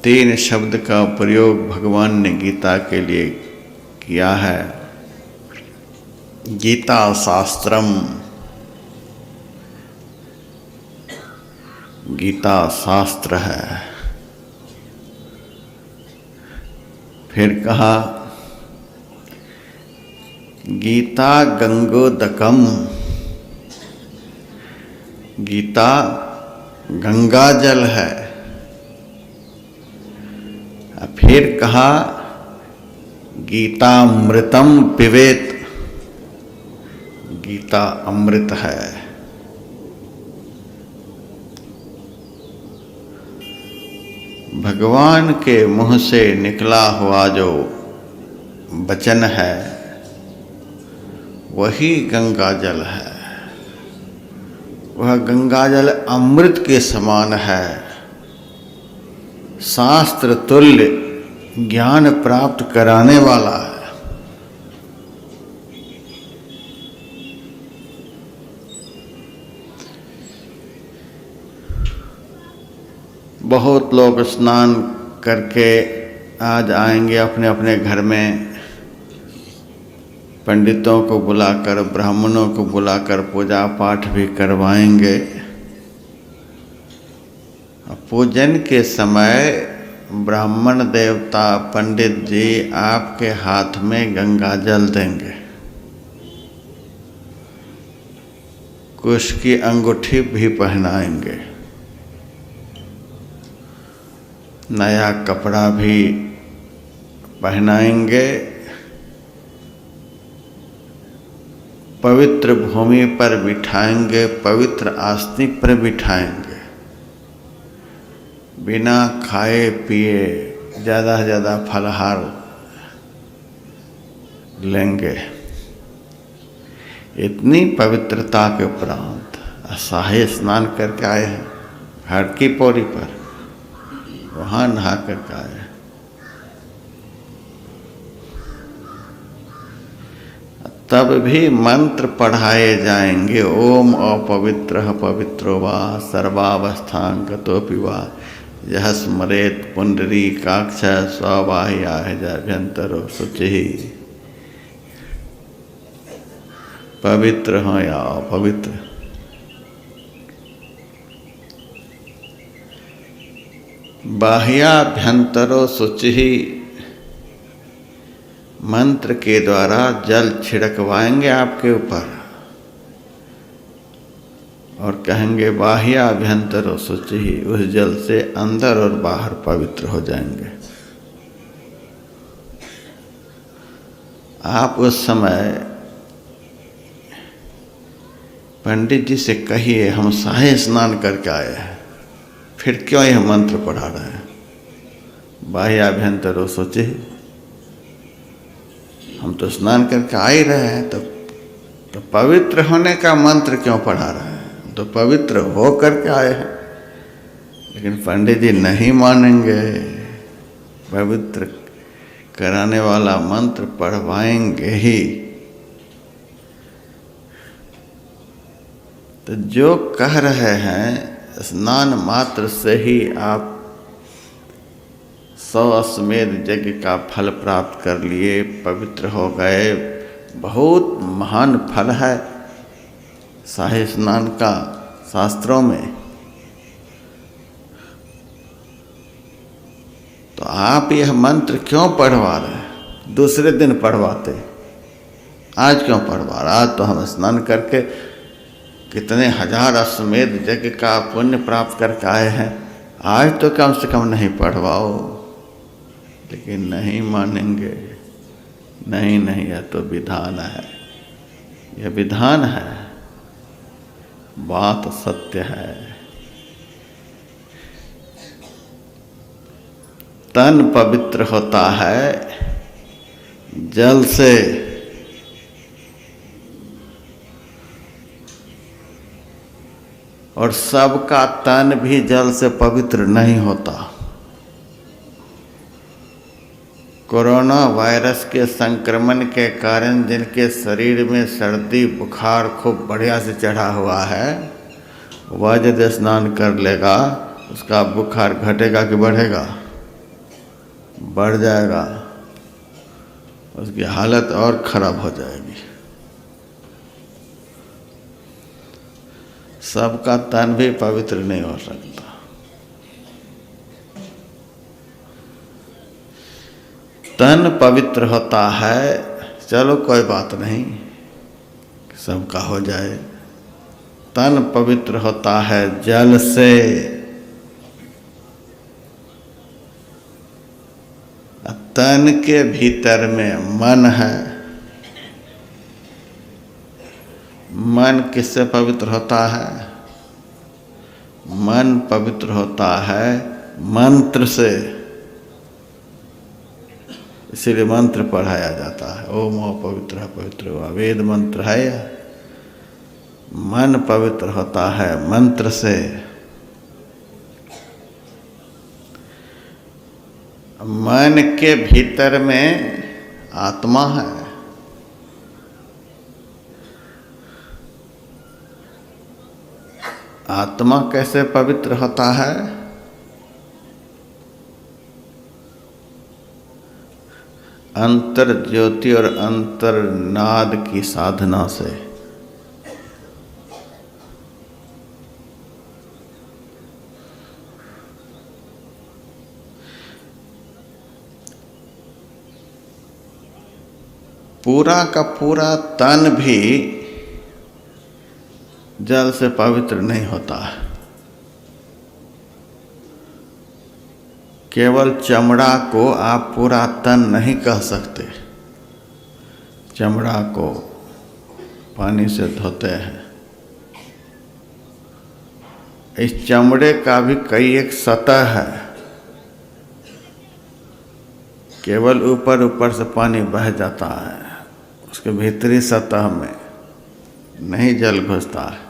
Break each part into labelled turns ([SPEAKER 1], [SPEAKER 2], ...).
[SPEAKER 1] तीन शब्द का प्रयोग भगवान ने गीता के लिए किया है। गीता शास्त्रम, गीता शास्त्र है। फिर कहा गीता गंगोदकम, गीता गंगा जल है। फिर कहा गीतामृतम पिबेत, गीता अमृत है। भगवान के मुंह से निकला हुआ जो वचन है वही गंगा जल है। वह गंगा जल अमृत के समान है, शास्त्र तुल्य ज्ञान प्राप्त कराने वाला है। बहुत लोग स्नान करके आज आएंगे अपने अपने घर में, पंडितों को बुलाकर, ब्राह्मणों को बुलाकर पूजा पाठ भी करवाएंगे। पूजन के समय ब्राह्मण देवता पंडित जी आपके हाथ में गंगा जल देंगे, कुश की अंगूठी भी पहनाएंगे, नया कपड़ा भी पहनाएंगे, पवित्र भूमि पर बिठाएंगे, पवित्र आस्ती पर बिठाएंगे। बिना खाए पिए ज़्यादा से ज़्यादा फलाहार लेंगे। इतनी पवित्रता के उपरांत शाही स्नान करके आए हैं हर की पौड़ी पर, वहाँ नहा करके आए हैं। तब भी मंत्र पढ़ाए जाएंगे। ओम अपवित्र पवित्रो वा सर्वावस्थांगतोऽपि वा यह स्मरेत पुंडरीकाक्ष स्वाबाह्याभ्यंतरो शुचि। पवित्र हो या अपवित्र, बाह्याभ्यंतरो शुचि, मंत्र के द्वारा जल छिड़कवाएंगे आपके ऊपर और कहेंगे बाह्याभ्यंतरो शुचि। उस जल से अंदर और बाहर पवित्र हो जाएंगे। आप उस समय पंडित जी से कहिए हम शाही स्नान करके आए हैं, फिर क्यों यह मंत्र पढ़ा रहे हैं? बाह्याभ्यंतरो शुचि, हम तो स्नान करके आ ही रहे हैं, तो पवित्र होने का मंत्र क्यों पढ़ा रहे हैं? तो पवित्र हो करके आए हैं। लेकिन पंडित जी नहीं मानेंगे, पवित्र कराने वाला मंत्र पढ़वाएंगे ही। तो जो कह रहे हैं स्नान मात्र से ही आप 100 अश्वमेध यज्ञ का फल प्राप्त कर लिए, पवित्र हो गए, बहुत महान फल है शाही स्नान का शास्त्रों में। तो आप यह मंत्र क्यों पढ़वा रहे हैं? दूसरे दिन पढ़वाते, आज क्यों पढ़वा रहे? आज तो हम स्नान करके कितने हजार अश्वमेध यज्ञ का पुण्य प्राप्त करके आए हैं, आज तो कम से कम नहीं पढ़वाओ। लेकिन नहीं मानेंगे। नहीं नहीं, यह तो विधान है, यह विधान है, बात सत्य है। तन पवित्र होता है जल से, और सबका तन भी जल से पवित्र नहीं होता। कोरोना वायरस के संक्रमण के कारण जिनके शरीर में सर्दी बुखार खूब बढ़िया से चढ़ा हुआ है, वह यदि स्नान कर लेगा उसका बुखार घटेगा कि बढ़ेगा? बढ़ जाएगा, उसकी हालत और खराब हो जाएगी। सबका तन भी पवित्र नहीं हो सकता। तन पवित्र होता है, चलो कोई बात नहीं, सबका हो जाए। तन पवित्र होता है जल से, तन के भीतर में मन है। मन किससे पवित्र होता है? मन पवित्र होता है मंत्र से। इसीलिए मंत्र पढ़ाया जाता है, ओम पवित्र पवित्र हुआ, वेद मंत्र है यह। मन पवित्र होता है मंत्र से। मन के भीतर में आत्मा है। आत्मा कैसे पवित्र होता है? अंतर ज्योति और अंतर नाद की साधना से। पूरा का पूरा तन भी जल से पवित्र नहीं होता है। केवल चमड़ा को आप पूरा तन नहीं कह सकते। चमड़ा को पानी से धोते हैं। इस चमड़े का भी कई एक सतह है। केवल ऊपर ऊपर से पानी बह जाता है, उसके भीतरी सतह में नहीं जल घुसता है।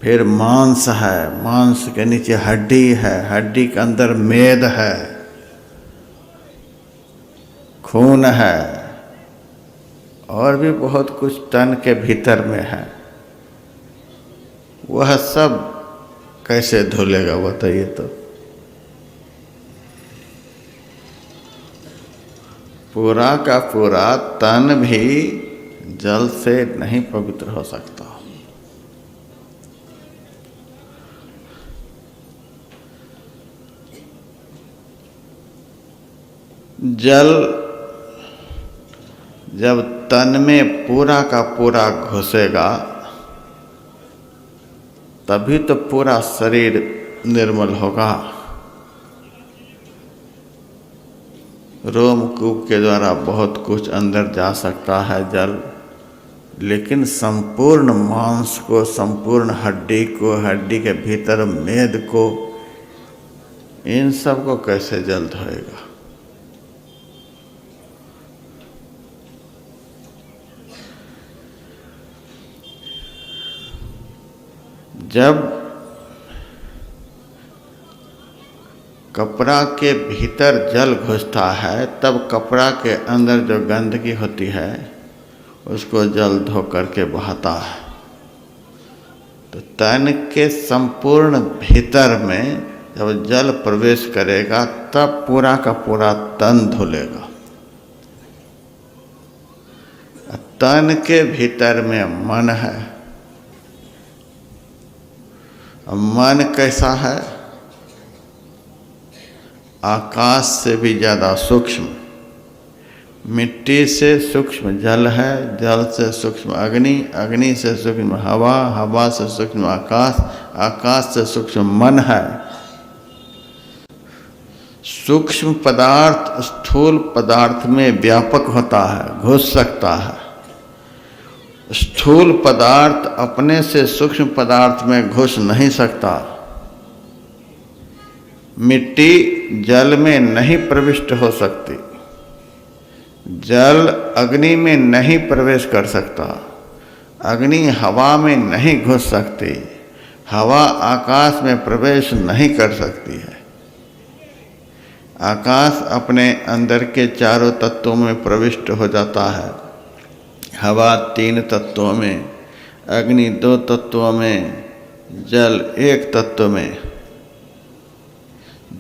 [SPEAKER 1] फिर मांस है, मांस के नीचे हड्डी है, हड्डी के अंदर मेद है, खून है, और भी बहुत कुछ तन के भीतर में है। वह सब कैसे धुलेगा बताइए तो? पूरा का पूरा तन भी जल से नहीं पवित्र हो सकता। जल जब तन में पूरा का पूरा घुसेगा तभी तो पूरा शरीर निर्मल होगा। रोमकूप के द्वारा बहुत कुछ अंदर जा सकता है जल, लेकिन संपूर्ण मांस को, संपूर्ण हड्डी को, हड्डी के भीतर मेद को, इन सब को कैसे जल धोएगा? जब कपड़ा के भीतर जल घुसता है तब कपड़ा के अंदर जो गंदगी होती है उसको जल धो करके बहाता है। तो तन के संपूर्ण भीतर में जब जल प्रवेश करेगा तब पूरा का पूरा तन धुलेगा। तन के भीतर में मन है। मन कैसा है? आकाश से भी ज़्यादा सूक्ष्म। मिट्टी से सूक्ष्म जल है, जल से सूक्ष्म अग्नि, अग्नि से सूक्ष्म हवा, हवा से सूक्ष्म आकाश, आकाश से सूक्ष्म मन है। सूक्ष्म पदार्थ स्थूल पदार्थ में व्यापक होता है, घुस सकता है। स्थूल पदार्थ अपने से सूक्ष्म पदार्थ में घुस नहीं सकता। मिट्टी जल में नहीं प्रविष्ट हो सकती, जल अग्नि में नहीं प्रवेश कर सकता, अग्नि हवा में नहीं घुस सकती, हवा आकाश में प्रवेश नहीं कर सकती है। आकाश अपने अंदर के चारों तत्वों में प्रविष्ट हो जाता है। हवा 3 तत्वों में, अग्नि 2 तत्वों में, जल 1 तत्व में।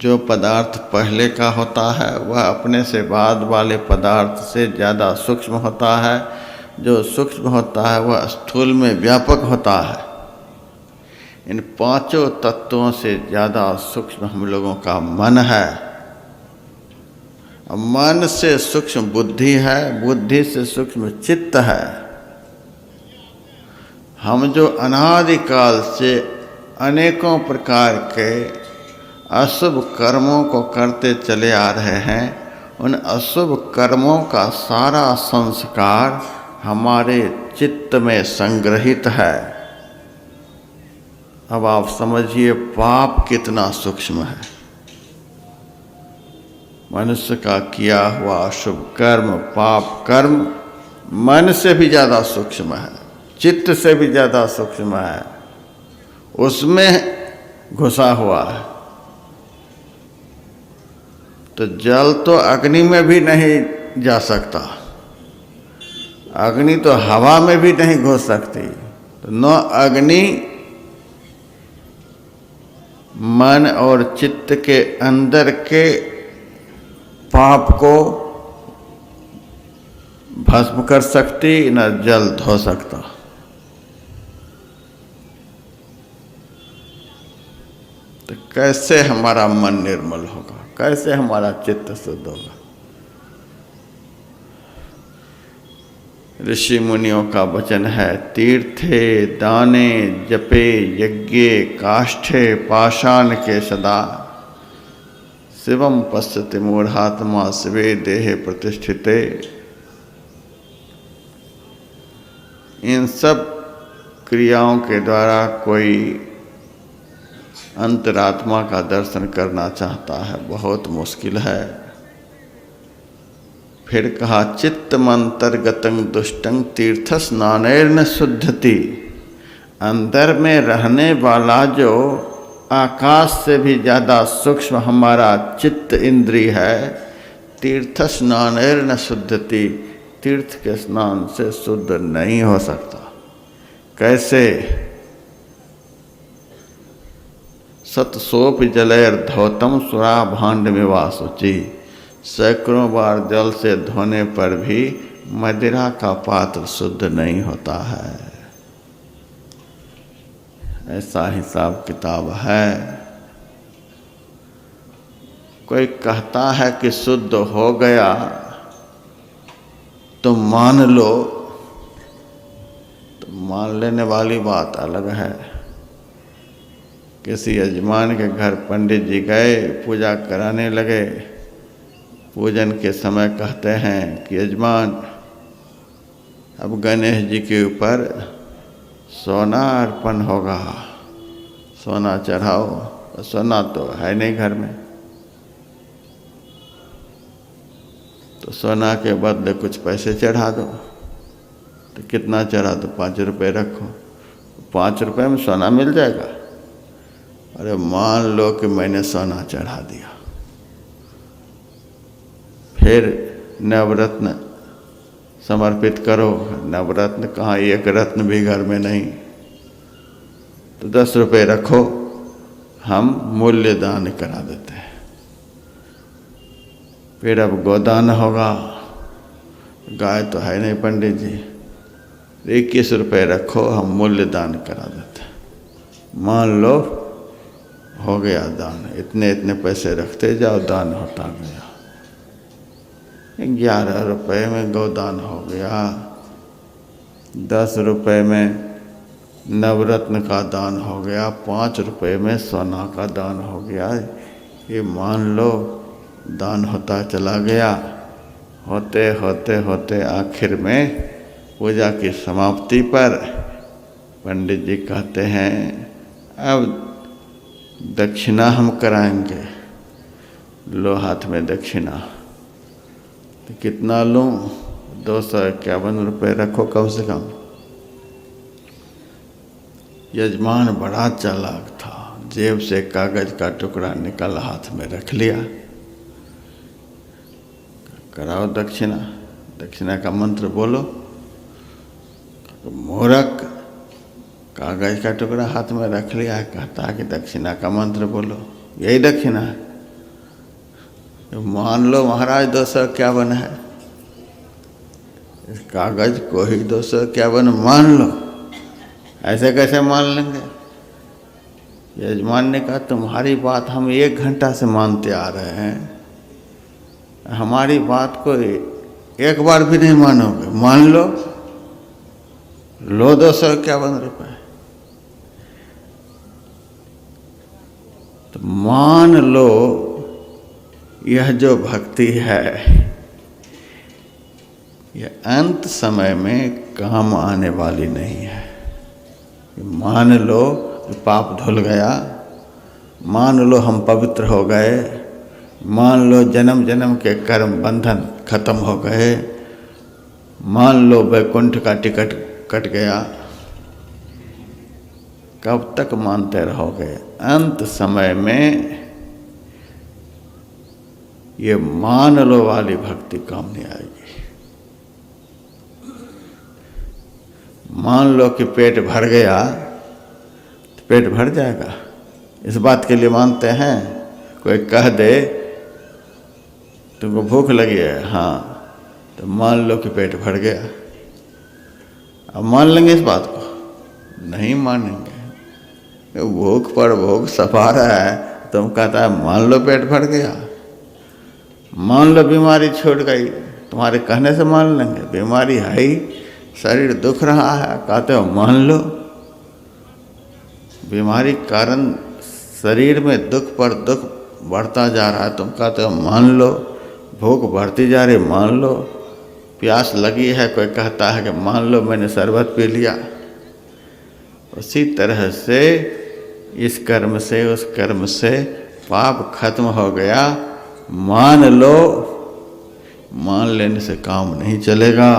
[SPEAKER 1] जो पदार्थ पहले का होता है वह अपने से बाद वाले पदार्थ से ज़्यादा सूक्ष्म होता है। जो सूक्ष्म होता है वह स्थूल में व्यापक होता है। इन पांचों तत्वों से ज़्यादा सूक्ष्म हम लोगों का मन है। मन से सूक्ष्म बुद्धि है, बुद्धि से सूक्ष्म चित्त है। हम जो अनादिकाल से अनेकों प्रकार के अशुभ कर्मों को करते चले आ रहे हैं, उन अशुभ कर्मों का सारा संस्कार हमारे चित्त में संग्रहित है। अब आप समझिए पाप कितना सूक्ष्म है। मनुष्य का किया हुआ शुभ कर्म, पाप कर्म मन से भी ज़्यादा सूक्ष्म है, चित्त से भी ज़्यादा सूक्ष्म है, उसमें घुसा हुआ है। तो जल तो अग्नि में भी नहीं जा सकता, अग्नि तो हवा में भी नहीं घुस सकती। तो न अग्नि मन और चित्त के अंदर के पाप को भस्म कर सकती, न जल धो सकता। तो कैसे हमारा मन निर्मल होगा, कैसे हमारा चित्त शुद्ध होगा। ऋषि मुनियों का वचन है, तीर्थे दाने जपे यज्ञे काष्ठे पाषाण के सदा, शिवम पश्यति मूढ़ात्मा शिवे देहे प्रतिष्ठिते। इन सब क्रियाओं के द्वारा कोई अंतरात्मा का दर्शन करना चाहता है, बहुत मुश्किल है। फिर कहा, चित्त मंतर्गतं दुष्टं तीर्थ स्नानैर्न शुद्धति। अंदर में रहने वाला जो आकाश से भी ज़्यादा सूक्ष्म हमारा चित्त इंद्रिय है, तीर्थ स्नानैर्न शुद्धति, तीर्थ के स्नान से शुद्ध नहीं हो सकता। कैसे? सतसोप जलैर्धौतम सुरा भांड में वासुचि। सैकड़ों बार जल से धोने पर भी मदिरा का पात्र शुद्ध नहीं होता है। ऐसा हिसाब किताब है। कोई कहता है कि शुद्ध हो गया तो मान लो, तो मान लेने वाली बात अलग है। किसी यजमान के घर पंडित जी गए, पूजा कराने लगे। पूजन के समय कहते हैं कि यजमान, अब गणेश जी के ऊपर सोना अर्पण होगा, सोना चढ़ाओ। तो सोना तो है नहीं घर में, तो सोना के बदले कुछ पैसे चढ़ा दो। तो कितना चढ़ा दो? 5 रुपये रखो। 5 रुपये में सोना मिल जाएगा? अरे मान लो कि मैंने सोना चढ़ा दिया, फिर नवरत्न समर्पित करो। नवरत्न कहाँ, एक रत्न भी घर में नहीं। तो 10 रुपये रखो, हम मूल्य दान करा देते हैं। फिर अब गोदान होगा, गाय तो है नहीं पंडित जी, 21 रुपये रखो, हम मूल्य दान करा देते हैं। मान लो हो गया दान, इतने इतने पैसे रखते जाओ, दान होता गया। 11 रुपये में गोदान हो गया, 10 रुपये में नवरत्न का दान हो गया, 5 रुपये में सोना का दान हो गया। ये मान लो दान होता चला गया। होते होते होते आखिर में पूजा की समाप्ति पर पंडित जी कहते हैं, अब दक्षिणा हम कराएंगे। लो हाथ में दक्षिणा। तो कितना लूँ? 251 रुपये रखो कम से कम। यजमान बड़ा चालाक था, जेब से कागज का टुकड़ा निकाल हाथ में रख लिया। कराओ दक्षिणा, दक्षिणा का मंत्र बोलो। तो मूर्ख, कागज का टुकड़ा हाथ में रख लिया है, कहता है कि दक्षिणा का मंत्र बोलो। यही दक्षिणा है? मान लो महाराज 251 है, इस कागज को ही 251 मान लो। ऐसे कैसे मान लेंगे? यजमान ने कहा तुम्हारी बात हम 1 घंटा से मानते आ रहे हैं, हमारी बात को एक बार भी नहीं मानोगे? मान लो, लो 251 रुपये। तो मान लो यह जो भक्ति है यह अंत समय में काम आने वाली नहीं है। मान लो पाप धुल गया, मान लो हम पवित्र हो गए, मान लो जन्म जन्म के कर्म बंधन खत्म हो गए, मान लो वैकुंठ का टिकट कट गया, कब तक मानते रहोगे? अंत समय में ये मान लो वाली भक्ति काम नहीं आएगी। मान लो कि पेट भर गया तो पेट भर जाएगा, इस बात के लिए मानते हैं। कोई कह दे तुमको भूख लगी है, हाँ, तो मान लो कि पेट भर गया। अब मान लेंगे इस बात को? नहीं मानेंगे। भूख पर भूख सफा रहा है, तुम कहता है मान लो पेट भर गया। मान लो बीमारी छूट गई, तुम्हारे कहने से मान लेंगे? बीमारी है ही, शरीर दुख रहा है, कहते हो मान लो। बीमारी कारण शरीर में दुख पर दुख बढ़ता जा रहा है, तुम कहते हो मान लो। भूख बढ़ती जा रही, मान लो। प्यास लगी है, कोई कहता है कि मान लो मैंने शरबत पी लिया। उसी तरह से इस कर्म से उस कर्म से पाप खत्म हो गया, मान लो। मान लेने से काम नहीं चलेगा।